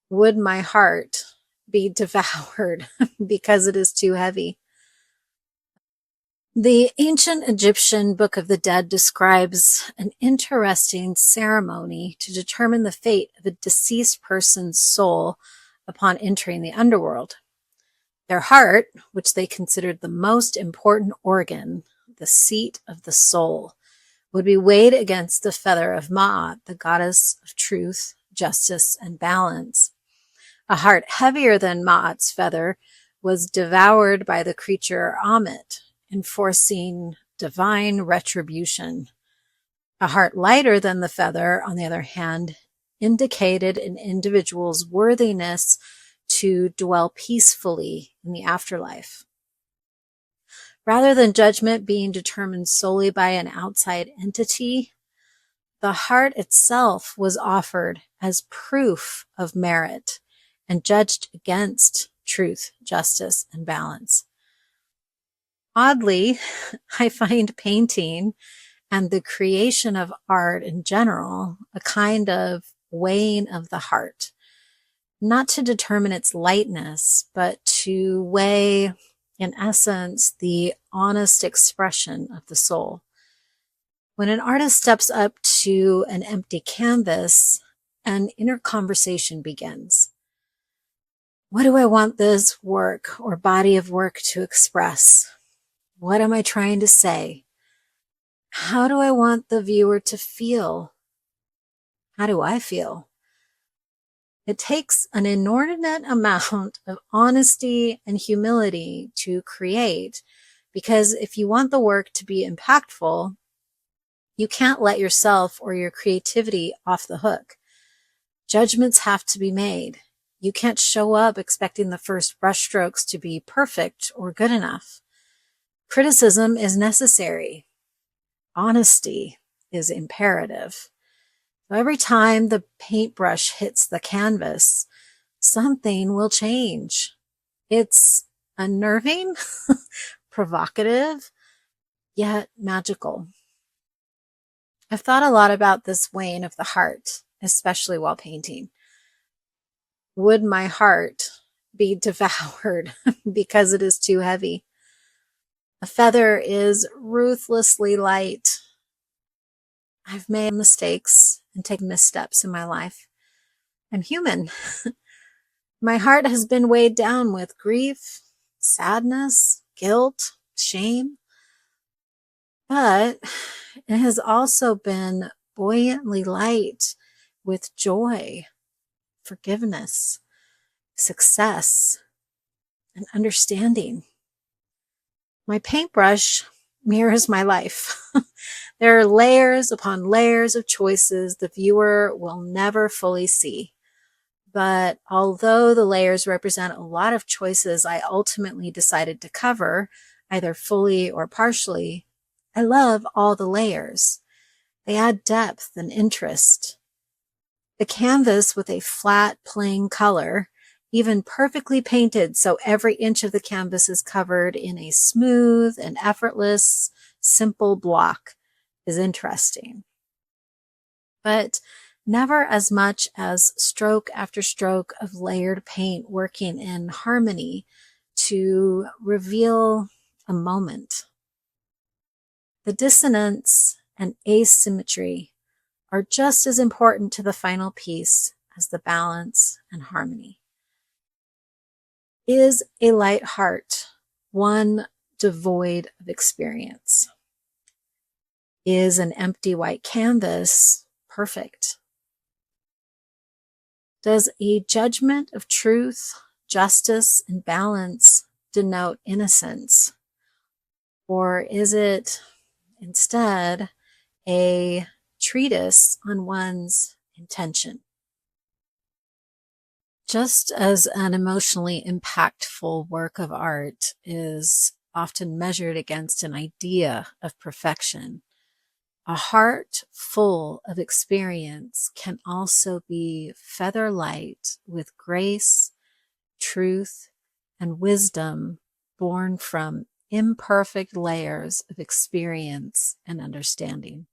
Would my heart be devoured because it is too heavy? The ancient Egyptian Book of the Dead describes an interesting ceremony to determine the fate of a deceased person's soul upon entering the underworld. Their heart, which they considered the most important organ, the seat of the soul, would be weighed against the feather of Ma'at, the goddess of truth, justice, and balance. A heart heavier than Ma'at's feather was devoured by the creature Ammit, enforcing divine retribution. A heart lighter than the feather, on the other hand, indicated an individual's worthiness to dwell peacefully in the afterlife. Rather than judgment being determined solely by an outside entity, the heart itself was offered as proof of merit and judged against truth, justice, and balance. Oddly, I find painting and the creation of art in general a kind of weighing of the heart, not to determine its lightness, but to weigh, in essence, the honest expression of the soul. When an artist steps up to an empty canvas, an inner conversation begins. What do I want this work or body of work to express? What am I trying to say? How do I want the viewer to feel? How do I feel? It takes an inordinate amount of honesty and humility to create, because if you want the work to be impactful, you can't let yourself or your creativity off the hook. Judgments have to be made. You can't show up expecting the first brushstrokes to be perfect or good enough. Criticism is necessary. Honesty is imperative. So every time the paintbrush hits the canvas, something will change. It's unnerving, provocative, yet magical. I've thought a lot about this weighing of the heart, especially while painting. Would my heart be devoured because it is too heavy? A feather is ruthlessly light. I've made mistakes and taken missteps in my life. I'm human. My heart has been weighed down with grief, sadness, guilt, shame, but it has also been buoyantly light with joy, forgiveness, success, and understanding. My paintbrush mirrors my life. There are layers upon layers of choices the viewer will never fully see. But although the layers represent a lot of choices I ultimately decided to cover, either fully or partially, I love all the layers. They add depth and interest. The canvas with a flat, plain color, even perfectly painted so every inch of the canvas is covered in a smooth and effortless, simple block, is interesting. But never as much as stroke after stroke of layered paint working in harmony to reveal a moment. The dissonance and asymmetry are just as important to the final piece as the balance and harmony. Is a light heart one devoid of experience? Is an empty white canvas perfect? Does a judgment of truth, justice, and balance denote innocence? Or is it instead a treatise on one's intention? Just as an emotionally impactful work of art is often measured against an idea of perfection, a heart full of experience can also be feather light with grace, truth, and wisdom born from imperfect layers of experience and understanding.